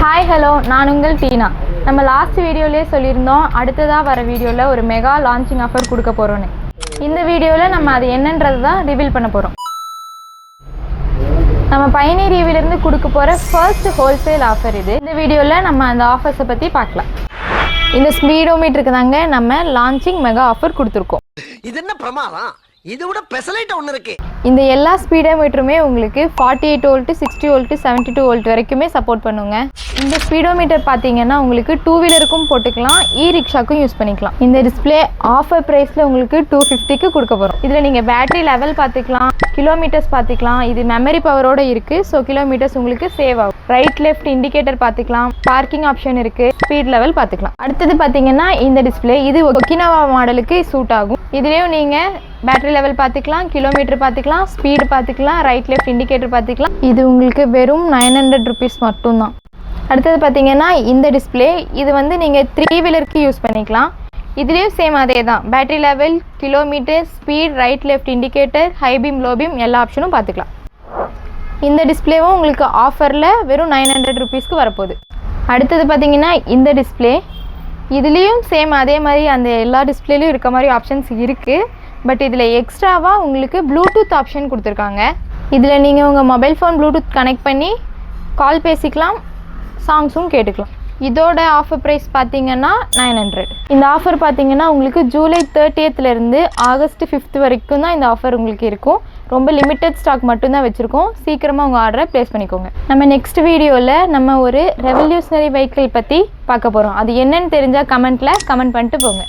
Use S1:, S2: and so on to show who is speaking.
S1: Hi hello, நான் உங்கள் டீனா. நம்ம லாஸ்ட் வீடியோலேயே சொல்லியிருந்தோம் அடுத்ததாக வர வீடியோவில் ஒரு மெகா லான்ச்சிங் ஆஃபர் கொடுக்க போகிறோன்னு. இந்த வீடியோவில் நம்ம அது என்னன்றது தான் ரிவீல் பண்ண போகிறோம். நம்ம பயணி ரிவியூலேருந்து கொடுக்க போகிற ஃபர்ஸ்ட் ஹோல்சேல் ஆஃபர் இது. இந்த வீடியோவில் நம்ம அந்த ஆஃபர்ஸை பற்றி பார்க்கலாம். இந்த ஸ்பீடோமீட்டருக்கு தாங்க நம்ம லான்ச்சிங் மெகா ஆஃபர் கொடுத்துருக்கோம்.
S2: இது என்ன பிரமாதம், இது விட பெசலைட் ஒன்று இருக்கு.
S1: இந்த எல்லா ஸ்பீடோமீட்டருமே உங்களுக்கு 48 வோல்ட், 60 வோல்ட், 72 வோல்ட் வரைக்குமே சப்போர்ட் பண்ணுங்க. இந்த ஸ்பீடோமீட்டர் பார்த்தீங்கன்னா உங்களுக்கு டூ வீலருக்கும் போட்டுக்கலாம், இ ரிக்ஷாக்கும் யூஸ் பண்ணிக்கலாம். இந்த டிஸ்பிளே ஆஃபர் ப்ரைஸில் உங்களுக்கு 250க்கு கொடுக்க போகிறோம். இதில் நீங்கள் பேட்டரி லெவல் பார்த்துக்கலாம், கிலோமீட்டர்ஸ் பார்த்துக்கலாம். இது மெமரி பவரோடு இருக்குது, ஸோ கிலோமீட்டர்ஸ் உங்களுக்கு சேவ் ஆகும். ரைட் லெஃப்ட் இண்டிகேட்டர் பார்த்துக்கலாம், பார்க்கிங் ஆப்ஷன் இருக்குது, ஸ்பீட் லெவல் பார்த்துக்கலாம். அடுத்தது பார்த்தீங்கன்னா இந்த டிஸ்பிளே இது ஒகினாவா மாடலுக்கு சூட் ஆகும். இதுலேயும் நீங்கள் பேட்டரி லெவல் பார்த்துக்கலாம், கிலோமீட்டர் பார்த்துக்கலாம், ஸ்பீடு பார்த்துக்கலாம், ரைட் லெஃப்ட் இண்டிகேட்டர் பார்த்துக்கலாம். இது உங்களுக்கு வெறும் 900 ருபீஸ் மட்டும்தான். அடுத்தது பார்த்தீங்கன்னா இந்த டிஸ்பிளே இது வந்து நீங்கள் 3 வீலருக்கு யூஸ் பண்ணிக்கலாம். இதுலேயும் சேம் அதே தான், battery level, kilometre, speed, right left indicator, high beam, low beam எல்லா ஆப்ஷனும் பார்த்துக்கலாம். இந்த டிஸ்பிளேவும் உங்களுக்கு ஆஃபரில் வெறும் 900 ருபீஸ்க்கு வரப்போகுது. அடுத்தது பார்த்தீங்கன்னா இந்த டிஸ்பிளே இதுலேயும் சேம் அதே மாதிரி அந்த எல்லா டிஸ்பிளேலையும் இருக்க மாதிரி ஆப்ஷன்ஸ் இருக்குது. பட் இதில் எக்ஸ்ட்ராவாக உங்களுக்கு ப்ளூடூத் ஆப்ஷன் கொடுத்துருக்காங்க. இதில் நீங்கள் உங்கள் மொபைல் ஃபோன் ப்ளூடூத் கனெக்ட் பண்ணி கால் பேசிக்கலாம், சாங்ஸும் கேட்டுக்கலாம். இதோட ஆஃபர் ப்ரைஸ் பார்த்தீங்கன்னா 900. இந்த ஆஃபர் பார்த்தீங்கன்னா உங்களுக்கு ஜூலை 30th ஆகஸ்ட் 5th வரைக்கும் தான் இந்த ஆஃபர் உங்களுக்கு இருக்கும். ரொம்ப லிமிட்டட் ஸ்டாக் மட்டும்தான் வச்சுருக்கோம். சீக்கிரமாக உங்கள் ஆர்டரை ப்ளேஸ் பண்ணிக்கோங்க. நம்ம நெக்ஸ்ட் வீடியோவில் நம்ம ஒரு ரெவல்யூஷனரி வெஹிக்கிள் பற்றி பார்க்க போகிறோம். அது என்னன்னு தெரிஞ்சால் கமெண்ட் பண்ணிட்டு போங்க.